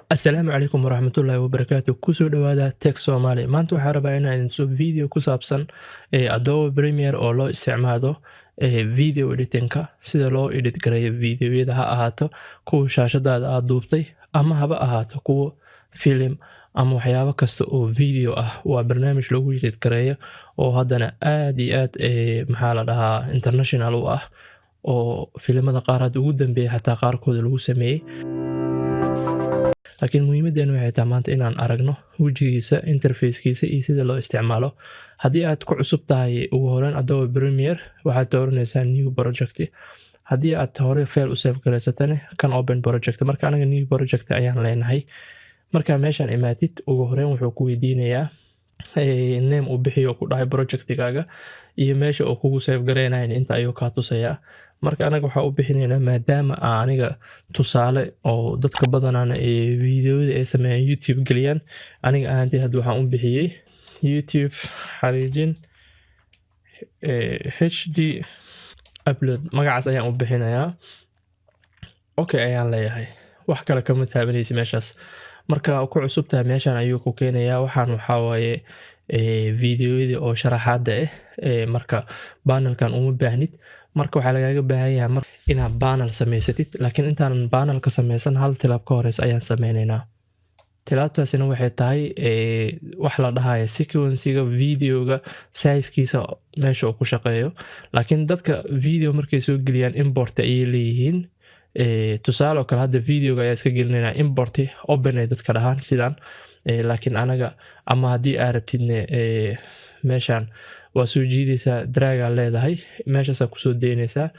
Asalaamu calaykum waraxmatullaahi wabarakaatu kusoo dhawaada Tech Somali maanta waxaan rabaa inaan soo video ku saabsan Adobe Premiere oo loo isticmaalo video editing-ka sida loo edit gareeyo videoyada ha ahaato kuwa shaashadaada aad duubtay ama haba ahaato kuwa film ama waxyaabo kasta oo video ah waa barnaamij lagu edit gareeyo oo haddana aad iyo aad maxaa la dhahaa international u ah oo filimada qaar hadda ugu dambeeyay xataa qaarkooda lagu sameeyey laakiin muhiimadeenu waxay tahay maanta inaan aragno wejigiisa interfacekiisa iyo sida loo isticmaalo haddii aad ku cusub tahay ugu horreyn Adobe Premiere waxaad dooranaysaa new project haddii aad hore file u save garaysatane kan open project marka anaga new project ayaan leenahay marka meeshaan imaatid ugu horreyn wuxuu ku weydiinayaa name uu bixiyo ku dhahay projectigaaga iyo meesha uu kugu save gareynayo inta ayuu kaa tusayaa marka anaga waxaa u bixinaynaa maadaama aniga tusaale oo dadka badanana videoyada ay sameeyaan YouTube geliyaan aniga ahaantii hadda waxaan u bixiyay YouTube xariijin HD upload magacaas ayaan u bixinayaa okay ayaan leeyahay wax kale kama taabanaysi meeshaas marka ku cusub tahay meeshaan ayuu ku keenayaa waxaan waxaa waaye videoyada oo sharaxaada marka panelkan uma baahnid marka waxaa lagaaga baahan yahay inaad panel samaysatid laakiin intaanan panel ka samaysan hal tilaab ka horeys ayaan sameynaynaa tilaabtaasina waxay tahay wax la dhahayo sequencega videoga sizekiisa meesha uu ku shaqeeyo laakiin dadka video markay soo geliyaan import ayay leeyihiin tusaale oo kale hadda videoga ayaa iska gelinaynaa import open ay dadka dhahaan sidaan laakiin anaga ama haddii aad rabtidne meeshaan waa soo jiidaysaa drag aad leedahay meeshaasaa kusoo daynaysaa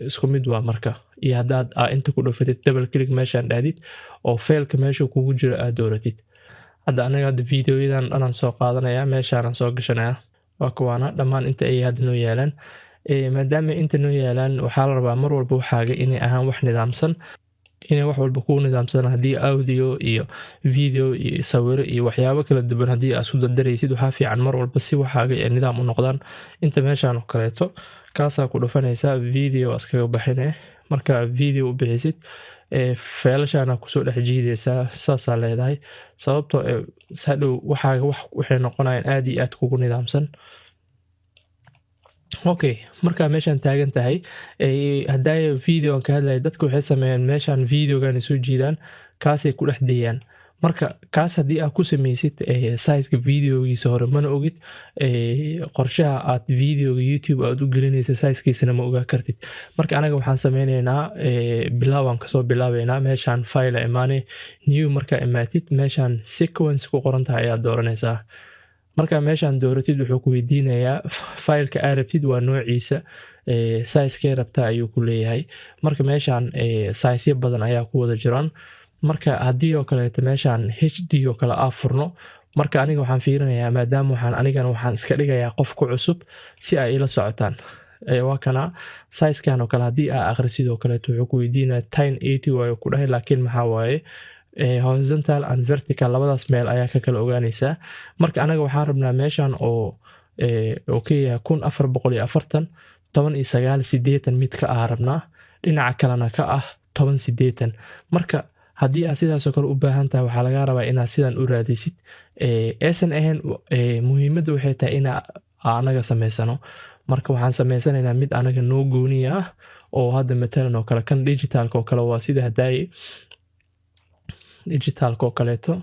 isku mid waa marka iyo haddaad inta ku dhufatid double click meeshaan dhahdid oo failka meesha kugu jiro aad dooratid hadda anaga hadda videoyadan dhanaan soo qaadanayaa meeshaanaan soo gashanayaa waa kuwaana dhammaan inta ay hadda noo yaalaan maadaama inta noo yaalaan waxaa la rabaa mar walba waxaaga inay ahaan wax nidaamsan inay wax walba kuu nidaamsan haddii audio iyo video iyo sawiro iyo waxyaabo kala duwan haddii aad isku dardaraysid waxaa fiican mar walba si waxaaga ay nidaam u noqdaan inta meeshaan oo kaleeto kaasaa ku dhufanaysaa video iskaga baxine marka video u bixisid feelashaana kusoo dhex jiidaysaa saasaa leedahay sababtoo hadhow waxaaga waxay noqonayaan aad iyo aad kugu nidaamsan okay marka meeshaan taagan tahay hadday video ka hadlay dadku waxay sameeyaan meeshaan videogan soo jiidaan kaasay ku dhex deeyaan marka kaas haddii aad ku sameysid size-ka videogiisa hore mana ogid qorshaha aad videoga YouTube aad u gelinaysa size-kiisana ma ogaa kartid marka anaga waxaan sameynaynaa bilaabaan kasoo bilaabaynaa meeshaan file imaane new marka imaatid meeshaan sequence ku qoran tahay ayaad dooranaysaa marka meeshaan dooratid wuxuu ku weydiinayaa fileka aad rabtid waa noociisa size-kee rabtaa ayuu ku leeyahay marka meeshaan size badan ayaa ku wada jiraan marka haddii oo kaleeto meeshaan HD oo kale aa furno marka aniga waxaan fiirinayaa maadaama waxaan iska dhigayaa qof ku cusub si ay ila socotaan waa kana size-kan oo kale haddii aa akhrisid oo kaleeto wuxuu ku weydiinayaa 1080 waayo ku dhahay laakiin maxaa waaye horizontal and vertical labadaas meel ayaa ka kala ogaanaysaa marka anaga waxaan rabnaa meeshaan oo ka yahay 1440 1980 mid ka ah rabnaa dhinaca kalena ka ah 1080 marka haddii aad sidaas oo kale u baahan tahay waxaa laga rabaa inaad sidan u raadisid aysan ahayn muhiimadda waxay tahay in anaga samaysano marka waxaan samaysanaynaa mid anaga noo gooniya ah oo hadda matalan oo kale kan digitalka oo kale waa sida hadaaye digitalka oo kaleeto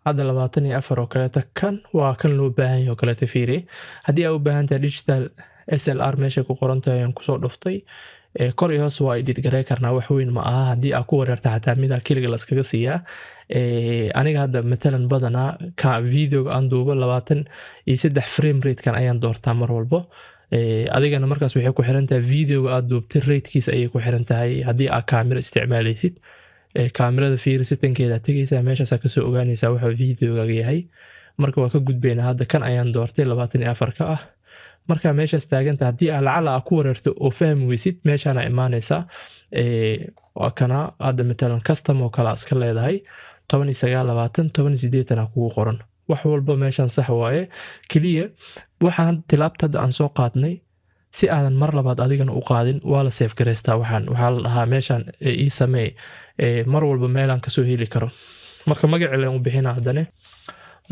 hadda 24 oo kaleeto kan waa kan loo baahan yahay oo kaleeto fiiri haddii aad u baahan tahay digital SLR meesha ku qoran tahay aan kusoo dhuftay kor iyo hoos waa edit garey karnaa wax weyn ma aha haddii aad ku wareerta xataa mida keliga la iskaga siiyaa aniga hadda matalan badanaa ka videoga aan duubo 23 frame rate kan ayaan doortaa mar walbo adigana markaas waxay ku xiran tahay videoga aad duubtay ratekiisa ayay ku xiran tahay haddii aad kaamiro isticmaalaysid kaamirada fiiri settingkeeda tagaysaa meeshaas ka soo ogaanaysaa waxa videoga yahay marka waa ka gudbaynaa hadda kan ayaan doortay 24 ka ah marka meeshaas taaganta haddii aad lacala ku wareerto oo fahmi weysid meeshaana imaanaysaa waa kana hadda matalan custom oo kale iska leedahay 1920 kugu qoran wax walba meeshaan sax waaye kaliya waxaan tilaabta aan soo qaadnay si aadan mar labaad adigana u qaadin waa la save gareystaa waxaa la dhahaa meeshan ii sameey mar walba meelaan kasoo heli karo marka magacii leen u bixinaa haddane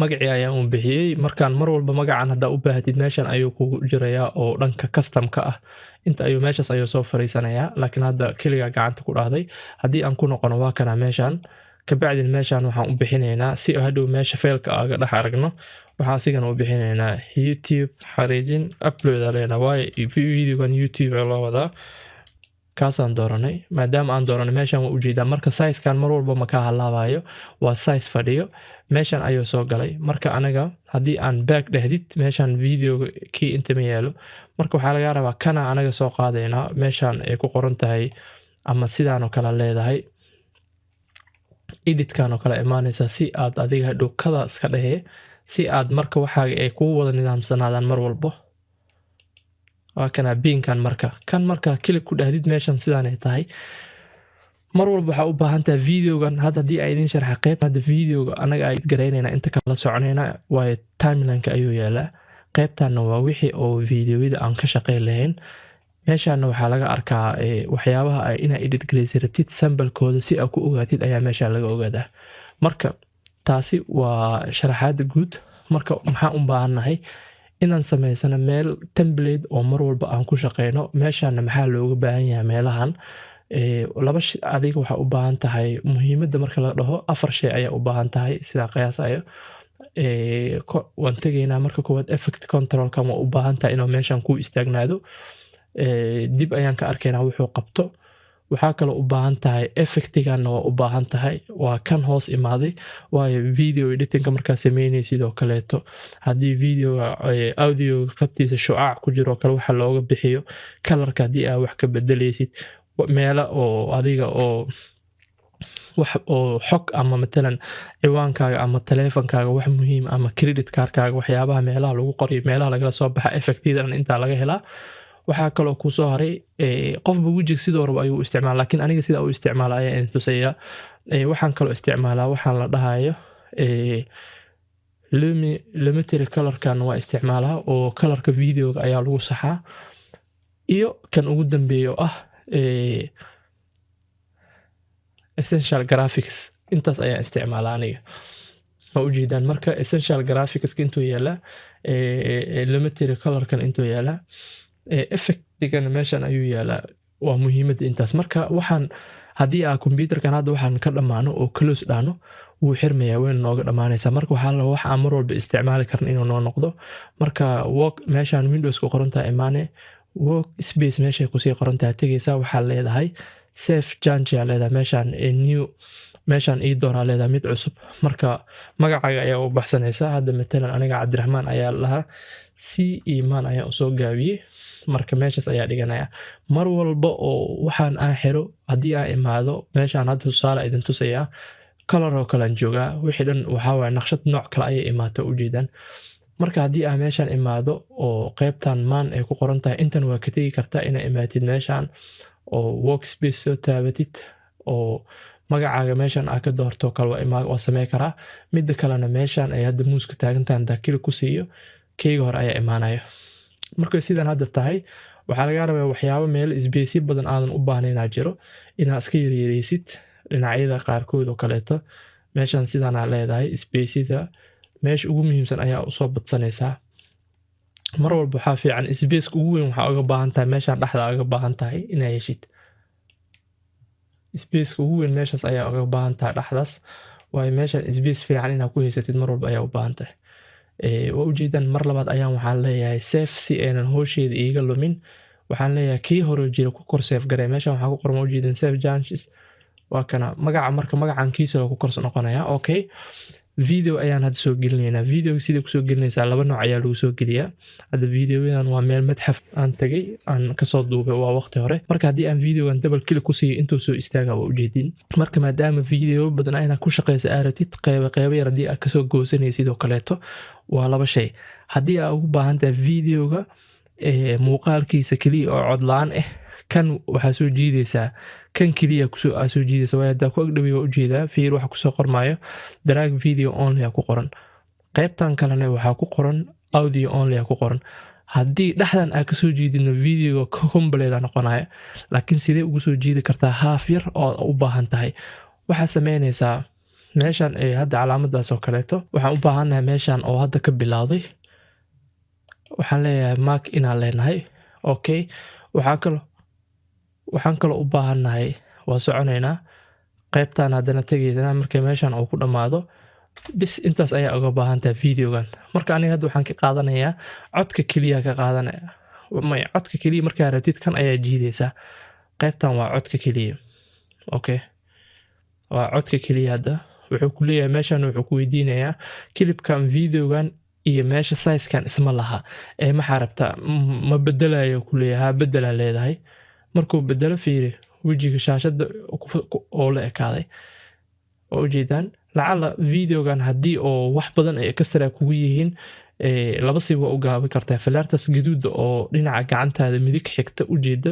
magacii ayaan u bixiyey markaan mar walba magacan haddaa u baahatid meeshan ayuu kugu jirayaa oo dhanka customka ah inta ayuu meeshaas ayuu soo fariisanayaa laakiin hadda keligaa gacanta ku dhahday haddii aan ku noqono waa kana meeshan kabacdin meeshan waxaan u bixinaynaa si hadhow meesha faylka aga dhex aragno waxaan asigana u bixinaynaa youtube xariijin upload aleena waayo videogan youtube loo wadaa kaasaan dooranay maadaama aan dooranay meeshan waa ujeedaa marka sizekan mar walba ma ka halaabayo waa size fadhiyo meeshan ayuu soo galay marka anaga haddii aan back dhahdid meeshan videoga kii inta ma yaalo marka waxaa laga rabaa kana anaga soo qaadaynaa meeshan ay ku qoran tahay ama sidaan oo kale leedahay editkan oo kale imaanaysa si aad adiga hadhow kada iska dhahee si aad marka waxaaga ay kugu wada nidaamsanaadaan mar walbo waa kana biinkan marka kan marka kili ku dhahdid meeshan sidaan ay tahay mar walba waxaa u baahan tahay videogan hadda haddii ay idin sharxa qayb hadda videoga anaga ay garaynayna inta kala soconayna waayo timelineka ayuu yaalaa qaybtanna waa wixii oo videoyada aan ka shaqayn lahayn meeshaana waxaa laga arkaa waxyaabaha ay inaa edit garaysa rabtid sambalkooda si aad ku ogaatid ayaa meesha laga ogaadaa marka taasi waa sharaxaada guud marka maxaan u baahannahay inaan samaysano meel template oo mar walba aan ku shaqeyno meeshaana maxaa looga baahan yahay meelahan laba shay adiga waxaa u baahan tahay muhiimadda marka la dhaho 4 shay ayaa u baahan tahay sidaa qiyaasayo waan tegaynaa marka koowaad effect controlka ma u baahan tahay inuu meeshan ku istaagnaado dib ayaan ka arkaynaa wuxuu qabto waxaa kaloo u baahan tahay effectiganna waa u baahan tahay waa kan hoos imaaday waayo video editingka markaa sameynaysa sidoo kaleeto haddii videoga audioga qabtiisa shucaac ku jiro kale waxa looga bixiyo kalarka haddii aad wax ka bedelaysid meela oo adiga oo wax oo xog ama matalan ciwaankaaga ama taleefankaaga wax muhiim ama credit cardkaaga waxyaabaha meelaha lagu qoriyo meelaha lagala soo baxa effectidan intaa laga helaa waxaa kaloo ku soo haray qofba wejig sidoo rabo ayuu isticmaala laakiin aniga sida uu isticmaala ayaa intusaya waxaan kaloo isticmaalaa waxaan la dhahayo limitary colorkan waa isticmaalaa oo colorka videoga ayaa lagu saxaa iyo kan ugu dambeeyo ah essential graphics intaas ayaa isticmaalaa aniga ma ujeedaan marka essential graphics intuu yaalaa limitary colorkan intuu yaalaa effectigan meeshan ayuu yaalaa waa muhiimadda intaas marka waxaan haddii aa computerkan hadda waxaan ka dhammaano oo close dhaano wuu xirmayaa wayna nooga dhammaanaysaa marka waxaa la wax aan mar walba isticmaali karin inuu noo noqdo marka work meeshan windows ku qoran tahay imaane work space meeshay kusii qoran tahay tegaysaa waxaa leedahay safe change yaa leedahay meeshan new meeshan ii dooraa leedahay mid cusub marka magacaaga ayaa u baxsanaysaa hadda matalan aniga cabdiraxmaan ayaa lahaa si iimaan ayaa usoo gaabiyey marka meeshaas ayaa dhiganaya mar walba oo waxaan aan xiro haddii aan imaado meeshaan hadda tusaale idin tusayaa color oo kalean joogaa wixii dhan waxaa waaya naqshad nooc kale ayay imaato ujeedaan marka haddii aan meeshaan imaado oo qaybtan maan ay ku qoran tahay intan waa ka tegi kartaa inaa imaatid meeshaan oo workspace soo taabatid oo magacaaga meeshan aad ka doorto kale waa samey karaa midda kalena meeshan ay hadda muuska taagantahan daakili ku siiyo keyga hore ayaa imaanaya markay sidan hadda tahay waxaa laga rabaa waxyaabo meel isbeysyo badan aadan u baahnaynaa jiro inaad iska yaryaraysid dhinacyada qaarkood oo kaleeto meeshan sidanaa leedahay isbeysyada meesha ugu muhiimsan ayaa usoo badsanaysaa mar walba waxaa fiican isbeyska ugu weyn waxaa uga baahan tahay meeshan dhexda uga baahan tahay inaa heshid spaceka ugu weyn meeshaas ayaa uga baahan tahay dhexdaas waayo meeshan space fiican inaad ku haysatid mar walba ayaa u baahan tahay waa ujeedaan mar labaad ayaan waxaan leeyahay safe si aynan hoosheeda iiga lumin waxaan leeyahay kii hore jira ku kor safe garee meeshan waxaa ku qoran ujeedaan safe changes waa kana magaca marka magacan kiisa ku kor noqonaya okay video ayaan hadda soo gelinaynaa video sida ku soo gelinaysaa laba nooc ayaa lagu soo geliyaa hadda videoyadan waa meel madxaf aan tagay aan kasoo duubay waa waqti hore marka haddii aan videogan double click ku siiyo intuu soo istaaga waa ujeedin marka maadaama video badan ayna ku shaqeysa aaratid qaybo yar haddii aad kasoo goosanaysid oo kaleeto waa laba shay haddii aad ugu baahan tahay videoga muuqaalkiisa keliya oo cod la-aan ah kan waxaa soo jiidaysaa kan keliya soo jiidaysa waayo haddaa ku agdhawi waa ujeedaa fiir waxa kusoo qormaayo drag video only ku qoran qaybtan kalena waxaa ku qoran audio only ku qoran haddii dhexdan aad kasoo jiidino videoga complete noqonaya, laakiin sidee ugu soo jiidi kartaa half yar oo u baahan tahay? waxaa sameynaysaa meeshan hadda calaamadaas oo kaleeto waxaan u baahannahay meeshan oo hadda ka bilowday waxaan leeyahay mark inaan leenahay. okay, waxaan kaloo u baahannahay waa soconaynaa qaybtan haddana tegaysana markay meeshan uu ku dhammaado bis intaas ayaa uga baahantahay videogan. marka aniga hadda waxaan ka qaadanayaa codka keliya ka qaadanaya codka keliya markaa rabtid kan ayaa jiidaysaa. qaybtan waa codka keliya. okay, waa codka keliya. hadda wuxuu ku leeyahay meeshan wuxuu ku weydiinayaa kilibkan videogan iyo meesha sizekan isma laha maxaa rabtaa ma bedelayo ku leeyahay bedela leedahay. markuu bedelo fiiri wejiga shaashada oo la ekaaday oo ujeedaan lacala videogan haddii oo wax badan ay extra kugu yihiin laba si waa u gaabi kartaa falaartaas gaduuda oo dhinaca gacantaada midig xigta ujeeda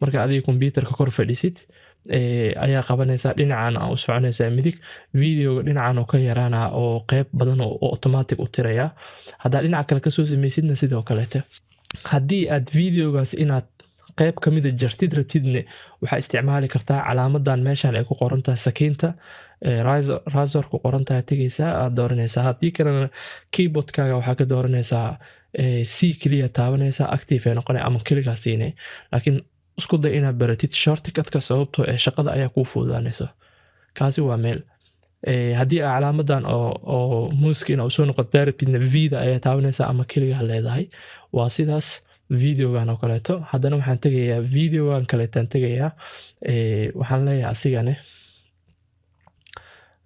marka adiga computerka kor fadhiisid ayaa qabanaysaa dhinacan u soconaysaa midig videoga dhinacan oo ka yaraana oo qayb badan oo automatic u tiraya. haddaa dhinaca kale kasoo samaysidna sidoo kaleete haddii aad videogaas inaad qayb ka mida jartid rabtidne waxaa isticmaali kartaa calaamadan meeshan ay ku qoran tahay sakiinta razor ku qoran tahay tegaysaa aad dooranaysaa. haddii kalena keyboardkaaga waxaa ka dooranaysaa c keliya taabanaysaa active ay noqonaya ama keligaa siinay. laakiin isku day inaad baratid shortcutka sababtoo shaqada ayaa kuu fududaanaysa. kaasi waa meel haddii aa calaamadan oo muuska inaa usoo noqotaa rabtidna vida ayaa taabanaysaa ama keligaa leedahay. waa sidaas videogan oo kaleeto. haddana waxaan tegayaa videogan kaleetaan tegayaa waxaan leeyahay asigane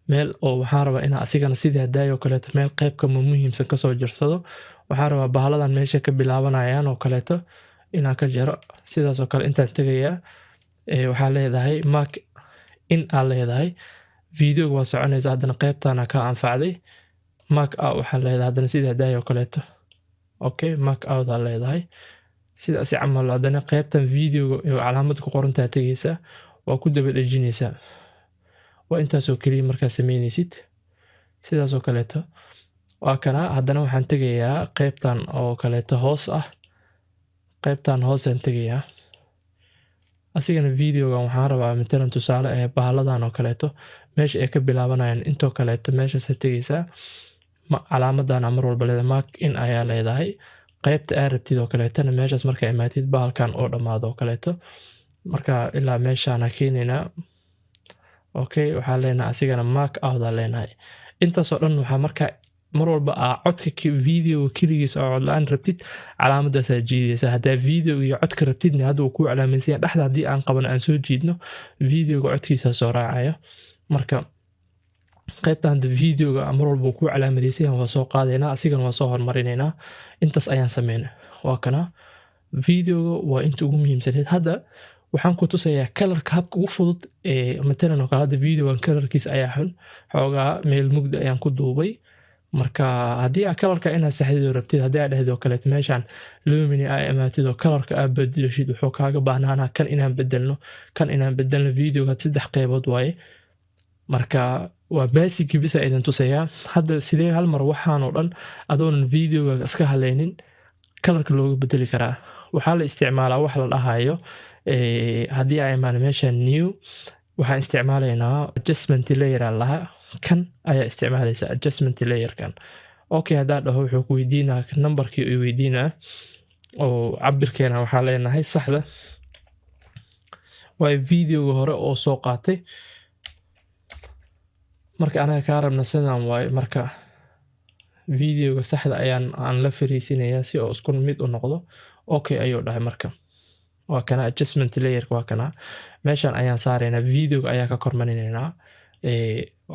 meel oo waxaan rabaa inaa asigana sidii hadaayo oo kaleeto meel qaybka muhiimsan kasoo jarsado. waxaan rabaa bahaladan meesha ka bilaabanayaan oo kaleeto inaan ka jaro sidaas oo kale intaan tegayaa waxaa leedahay mark in aa leedahay videoga waa soconaysa haddana qaybtana ka anfacday mark out waxaa leedahay haddana sidii hadaayo oo kaleeto. okay, mark out aa leedahay sidaas camal haddana qaybtan videoga calaamad ku qoran tahay tegaysaa waa ku daba dhejinaysaa. waa intaasoo keliya markaa sameynaysid sidaas oo kaleeto waa kana. haddana waxaan tegayaa qaybtan oo kaleeto hoos ah qaybtan hoosaan tegayaa asigana videogan waxaan rabaa matalan tusaale bahaladan oo kaleeto meesha ay ka bilaabanayaan intoo kaleeto meeshaas tegaysaa calaamadan mar walba leedahay mark in ayaa leedahay. qaybta aa rabtid oo kaleetana meeshaas markaa imaatid bahalkan oo dhammaado oo kaleeto marka ilaa meeshaana keenaynaa. okay, waxaa leenahay asigana mark out aa leenahay. intaasoo dhan waxaa markaa mar walba codka videoga keligiisa oo cod la-aan rabtid calaamadaasaa jiidaysa. haddaa video iyo codka rabtidna hadda uu kuu calaamaysan dhexda haddii aan qaban aan soo jiidno videoga codkiisa soo raacayo. marka qaybta hadda videoga mar walba ku calaamadaysan waa soo qaadaynaa asigana waa soo hormarinaynaa. intaas ayaan sameynaa. waa kana videoga waa inta ugu muhiimsaneed. hadda waxaan ku tusayaa kalarka habka ugu fudud matalan oo kale hadda videogan kalarkiisa ayaa xun xoogaa meel mugdi ayaan ku duubay. marka haddii aa kalarka inaad saxdido rabtid haddii aa dhehdo kaleeto meeshan lumini aa imaatid oo kalarka aa bedelashid wuxuu kaaga baahnaanaa kan inaan bedelno videoga 3 qaybood waaye. marka waa basic bisa idin tusayaa hadda sidee hal mar waxaan oo dhan adoonan videoga iska haleynin kalarka looga bedeli karaa. waxaa la isticmaalaa wax la dhahayo haddii ay imaan meesha new waxaan isticmaalaynaa adjustment layer laha kan ayaa isticmaalaysa adjustment layerkan. okay, haddaa dhaho wuxuu ku weydiinaa numberkii uu weydiinaa oo cabirkeena waxaa leenahay saxda waa videoga hore oo soo qaatay. marka anaga kaa rabna sidan waaye marka videoga saxda aan la fariisinayaa si oo isku mid u noqdo. okay ayuu dhahay marka waa kana adjustment layerka waa kana meeshan ayaan saaraynaa videoga ayaa ka kormarinaynaa.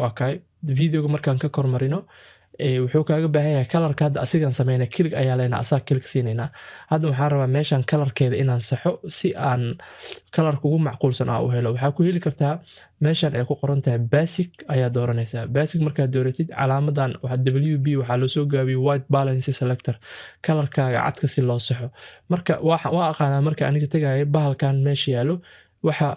okay, videoga markaan ka kormarino wuxuu kaaga baahan yahay kalarka hadda asigan sameynaa kilig ayaa leenahay asaa kilig siinaynaa. hadda waxaan rabaa meeshan kalarkeeda inaan saxo si aan kalarka ugu macquulsan u helo. waxaa ku heli kartaa meeshan ay ku qoran tahay basic ayaa dooranaysaa. basic markaad dooratid calaamadan WB waxaa loo soo gaabiyey white balance selector kalarkaaga cadka si loo saxo. marka waa aqaanaa marka aniga tagayo bahalkan meesha yaalo waxa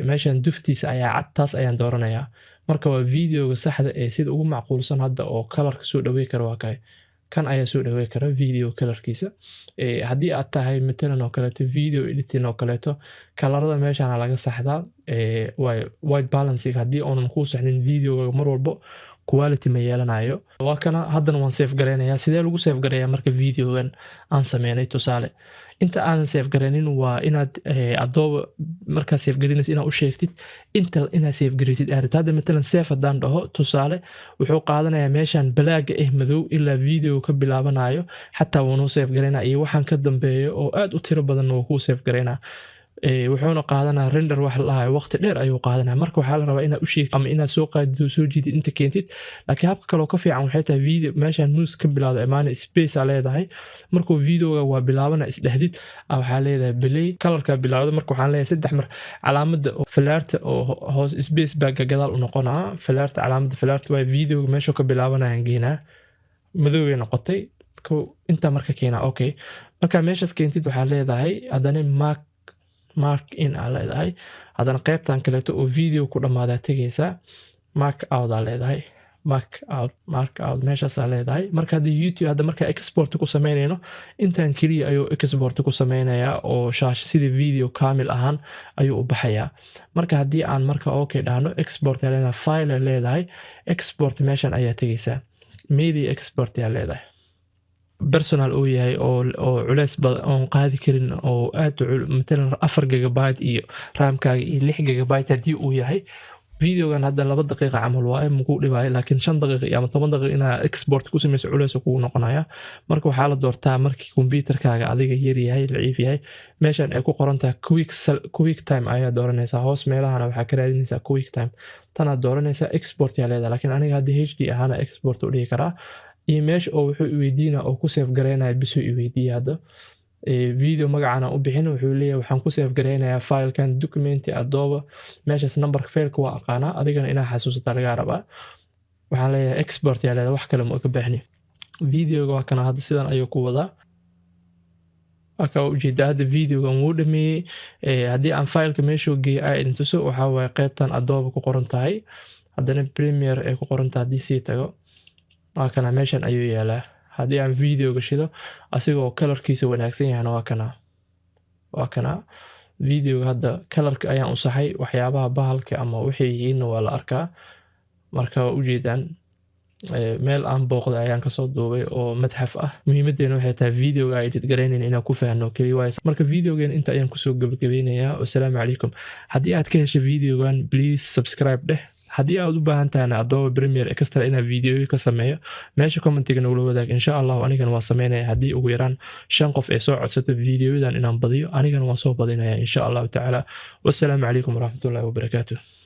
meeshan duftiisa ayaa cad taas ayaan dooranayaa. marka waa videoga saxda sida ugu macquulsan hadda oo kalarka soo dhaweey karo waa kan ayaa soo dhawey kara video kalarkiisa haddii aad tahay matalan oo kaleeto video editing oo kaleeto kalarada meeshaan laga saxdaa white balance haddii oonan kuu saxnin videoga mar walbo quality ma yeelanayo waa kana haddana waan save gareynayaa sidee lagu save gareeyaa marka videogan aan sameynay tusaale inta aan save gareynin waa inaad Adobe marka save gareynayso inaad u sheegtid inta inaad save gareysid aad hadda matalan save hadaan dhaho tusaale wuxuu qaadanayaa meeshan balaaga madow ilaa video ka bilaabanayo xataa wuu save gareynaa iyo waxaan ka dambeeyo oo aad u tiro badan oo ku save gareynaa wuxuuna qaadanaa render wax la hayo waqti dheer ayuu qaadanaa marka waxa la rabaa inaad u sheegtid ama inaad soo qaadido soo jiidid inta keentid laakiin habka kale oo ka fiican waxay tahay video meeshan mouse ka bilaawdo amaana space aa leedahay markuu videoga waa bilaabana isdhahdid waxa leedahay play colorka bilaawdo marka waxaan leeyahay saddex mar calaamada falaarta oo hoos space baa gadaal u noqonaa falaarta calaamada falaarta waa videoga meesha ka bilaabanayaan geynaa madow ay noqotay inta marka keenaa okay marka meeshaas keentid waxa leedahay hadana mark in aa leedahay haddana qaybtan kaleeto oo video ku dhammaadaa tegaysaa mark out aa leedahay mark out meeshaas aa leedahay marka haddii YouTube hadda marka export ku sameynayno intaan keliya ayuu export ku sameynayaa oo shaash sidii video kaamil ahaan ayuu u baxayaa marka haddii aan marka okay dhahno export aa leedahay file aa leedahay export meeshan ayaa tegaysaa media export aa leedahay personal oo yahay oo culeys badan oo qaadi karin oo aad matalan 4 GB iyo RAM-kaaga iyo 6 GB hadii uu yahay videogan hadda 2 daqiiqo camal waa muku dhibay laakiin 5 daqiiqo ama 10 daqiiqo ina export ku sameeyso culeys ku noqonaya marka waxa la doortaa markii computerkaaga adiga yar yahay laciif yahay meeshan ay ku qoran tahay quick time ayaa dooranaysaa hoos meelahana waxa ka raadinaysaa quick time tana dooranaysaa export yaa leedahay laakiin aniga hadda HD ahaana export u dhigi karaa image oo wuxuu weydiina oo ku save gareynaya bisu weydiiya hada video magacana u bixin wuxuu leeyahay waxaan ku save gareynayaa filekan document Adobe meeshas numberka fileka waa aqaana adigana inaa xasuusata laga rabaa waxaan leeyahay export yaa leedahay wax kale ma ka baaxni videoga waa kana hadda sidan ayuu ku wadaa aka ujeeda hadda videoga wuu dhameeyay haddii aan fileka meesha geeyo aan tuso waxa way qaybtan Adobe ku qoran tahay haddana Premiere ay ku qoran tahay hadii si tago kana meeshan ayuu yaalaa haddii aan video gashido asigoo colorkiisa wanaagsan yahay waa kana videoga hadda colorka ayaan u saxay waxyaabaha bahalka ama wixii yihiin waa la arkaa marka u jeedaan meel aan booqday ayaan ka soo duubay oo madxaf ah muhiimadeena waxay tahay videoga ay edit gareynayna inaan ku faahno kaliya marka videogan inta ayaan ku soo gabagabeynayaa wassalaamu calaykum haddii aad ka heshay videogan please subscribe dheh haddii aad u baahan tahay Adobe Premiere Extra ina video ka sameeyo meesha commentiga nagula wadaag insha Allah anigana waan sameynaya haddii ugu yaraan 5 qof ay soo codsato videoyadan inaan badiyo anigana waan soo badinayaa insha Allah ta'ala wassalaamu calaykum waraxmatullaahi wabarakaatuh